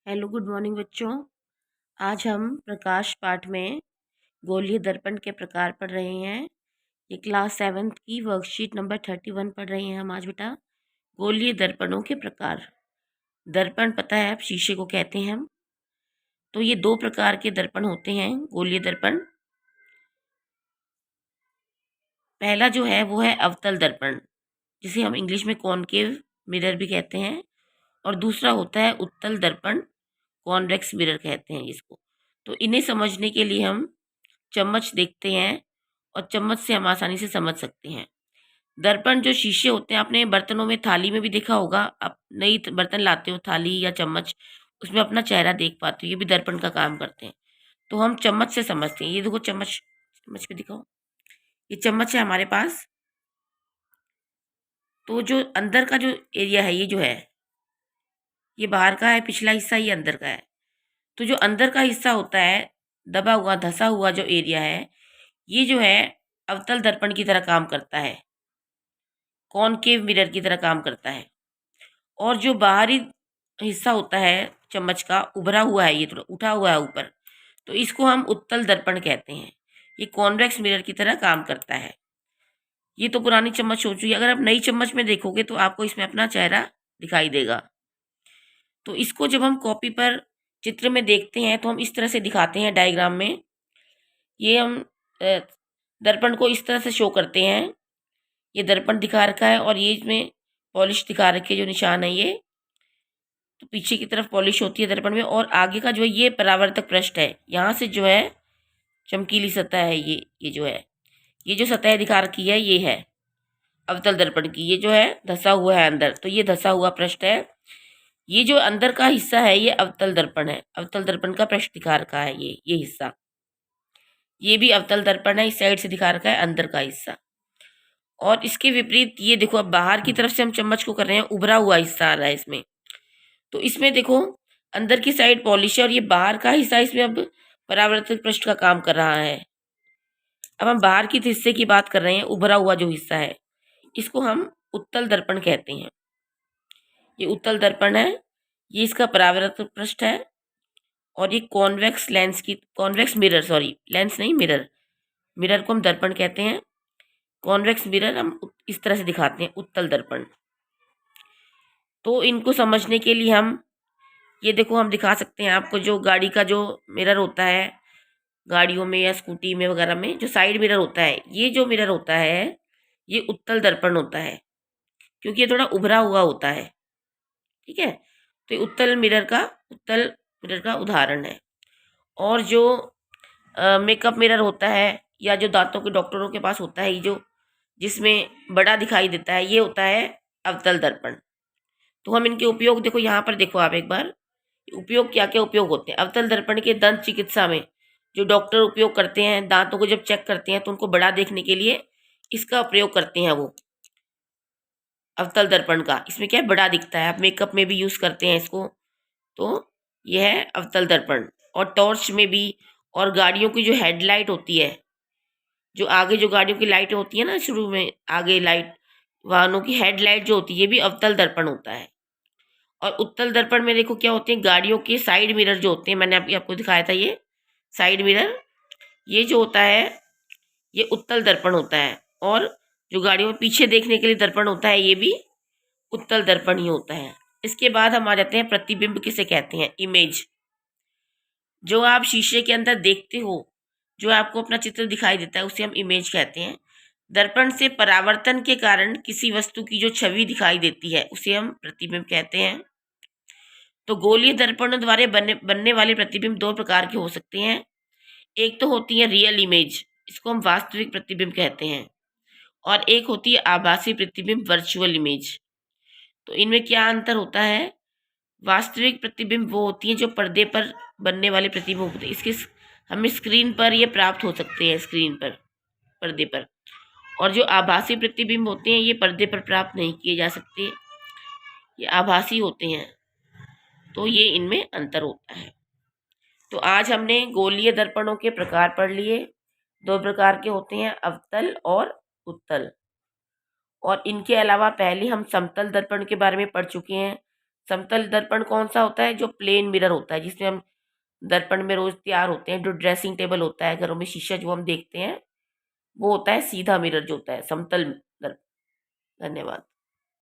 Hello good morning बच्चों। आज हम प्रकाश पाठ में गोलीय दर्पण के प्रकार पढ़ रहे हैं। ये क्लास 7th की वर्कशीट नंबर 31 पढ़ रहे हैं हम आज बेटा। गोलीय दर्पणों के प्रकार। दर्पण पता है आप शीशे को कहते हैं हम। तो ये दो प्रकार के दर्पण होते हैं गोलीय दर्पण। पहला जो है वो है अवतल दर्पण, जिसे हम इंग्लिश में कॉनकेव मिरर भी कहते हैं। और दूसरा होता है उत्तल दर्पण, कॉन्वेक्स मिरर कहते हैं इसको। तो इन्हें समझने के लिए हम चम्मच देखते हैं और चम्मच से हम आसानी से समझ सकते हैं। दर्पण जो शीशे होते हैं, आपने बर्तनों में थाली में भी देखा होगा। आप नई बर्तन लाते हो, थाली या चम्मच, उसमें अपना चेहरा देख पाते हो। ये भी दर्पण का काम करते हैं। तो हम चम्मच से समझते हैं। ये देखो चम्मच, चम्मच पे दिखाओ। ये चम्मच है हमारे पास। तो जो अंदर का जो एरिया है, ये जो है ये बाहर का है, पिछला हिस्सा ये अंदर का है। तो जो अंदर का हिस्सा होता है, दबा हुआ धसा हुआ जो एरिया है, ये जो है अवतल दर्पण की तरह काम करता है, कॉनकेव मिरर की तरह काम करता है। और जो बाहरी हिस्सा होता है चम्मच का, उभरा हुआ है, ये थोड़ा उठा हुआ है ऊपर, तो इसको हम उत्तल दर्पण कहते हैं। ये कॉन्वेक्स मिरर की तरह काम करता है। ये तो पुरानी चम्मच हो चुकी है। अगर आप नई चम्मच में देखोगे तो आपको इसमें अपना चेहरा दिखाई देगा। तो इसको जब हम कॉपी पर चित्र में देखते हैं तो हम इस तरह से दिखाते हैं डायग्राम में। ये हम दर्पण को इस तरह से शो करते हैं। ये दर्पण दिखा रखा है और ये इसमें पॉलिश दिखा रखी है, जो निशान है ये। तो पीछे की तरफ पॉलिश होती है दर्पण में, और आगे का जो है ये परावर्तक पृष्ठ है। यहाँ से जो है चमकीली सतह है, ये जो है, ये जो सतह दिखा रखी है ये है अवतल दर्पण की। ये जो है धसा हुआ है अंदर, तो ये धसा हुआ पृष्ठ है। ये जो अंदर का हिस्सा है ये अवतल दर्पण है। अवतल दर्पण का पृष्ठ दिखा रखा है ये हिस्सा। ये भी अवतल दर्पण है, इस साइड से दिखा रखा है अंदर का हिस्सा। और इसके विपरीत ये देखो, अब बाहर की तरफ से हम चम्मच को कर रहे हैं, उभरा हुआ हिस्सा आ रहा है इसमें। तो इसमें देखो अंदर की साइड पॉलिश है और ये बाहर का हिस्सा इसमें अब परावर्तक पृष्ठ का काम कर रहा है। अब हम बाहर के हिस्से की बात कर रहे हैं, उभरा हुआ जो हिस्सा है, इसको हम उत्तल दर्पण कहते हैं। ये उत्तल दर्पण है, ये इसका परावर्तक पृष्ठ है। और ये कॉन्वेक्स लेंस की, कॉन्वेक्स मिरर, सॉरी लेंस नहीं मिरर, मिरर को हम दर्पण कहते हैं। कॉन्वेक्स मिरर हम इस तरह से दिखाते हैं, उत्तल दर्पण। तो इनको समझने के लिए हम ये देखो, हम दिखा सकते हैं आपको, जो गाड़ी का जो मिरर होता है, गाड़ियों में या स्कूटी में वगैरह में जो साइड मिरर होता है, ये जो मिरर होता है ये उत्तल दर्पण होता है, क्योंकि ये थोड़ा उभरा हुआ होता है। ठीक है, तो ये उत्तल मिरर का उदाहरण है। और जो मेकअप मिरर होता है, या जो दांतों के डॉक्टरों के पास होता है, ये जो जिसमें बड़ा दिखाई देता है, ये होता है अवतल दर्पण। तो हम इनके उपयोग देखो, यहाँ पर देखो आप एक बार, उपयोग क्या क्या उपयोग होते हैं अवतल दर्पण के। दंत चिकित्सा में जो डॉक्टर उपयोग करते हैं, दांतों को जब चेक करते हैं तो उनको बड़ा देखने के लिए इसका प्रयोग करते हैं वो, अवतल दर्पण का। इसमें क्या है, बड़ा दिखता है। आप मेकअप में भी यूज़ करते हैं इसको। तो यह है अवतल दर्पण। और टॉर्च में भी, और गाड़ियों की जो हेडलाइट होती है, जो आगे जो गाड़ियों की लाइट होती है ना, शुरू में आगे लाइट, वाहनों की हेडलाइट जो होती है, ये भी अवतल दर्पण होता है। और उत्तल दर्पण में देखो क्या होते हैं, गाड़ियों के साइड मिरर जो होते हैं, मैंने अभी आपको दिखाया था ये साइड मिरर, ये जो होता है ये उत्तल दर्पण होता है। और जो गाड़ियों में पीछे देखने के लिए दर्पण होता है, ये भी उत्तल दर्पण ही होता है। इसके बाद हम आ जाते हैं प्रतिबिंब किसे कहते हैं, इमेज। जो आप शीशे के अंदर देखते हो, जो आपको अपना चित्र दिखाई देता है, उसे हम इमेज कहते हैं। दर्पण से परावर्तन के कारण किसी वस्तु की जो छवि दिखाई देती है, उसे हम प्रतिबिंब कहते हैं। तो गोलीय दर्पणों द्वारा बनने वाले प्रतिबिंब दो प्रकार के हो सकते हैं। एक तो होती है रियल इमेज, इसको हम वास्तविक प्रतिबिंब कहते हैं। और एक होती है आभासी प्रतिबिंब, वर्चुअल इमेज। तो इनमें क्या अंतर होता है, वास्तविक प्रतिबिंब वो होती हैं जो पर्दे पर बनने वाले प्रतिबिंब होते हैं। इसके हमें स्क्रीन पर ये प्राप्त हो सकते हैं, स्क्रीन पर, पर्दे पर। और जो आभासी प्रतिबिंब होते हैं ये पर्दे पर प्राप्त नहीं किए जा सकते, ये आभासी होते हैं। तो ये इनमें अंतर होता है। तो आज हमने गोलीय दर्पणों के प्रकार पढ़ लिए। दो प्रकार के होते हैं, अवतल और उत्तल। और इनके अलावा पहले हम समतल दर्पण के बारे में पढ़ चुके हैं। समतल दर्पण कौन सा होता है? जो प्लेन मिरर होता है, जिसमें हम दर्पण में रोज तैयार होते हैं, जो ड्रेसिंग टेबल होता है घरों में, शीशा जो हम देखते हैं, वो होता है सीधा मिरर जो होता है समतल दर्पण। धन्यवाद।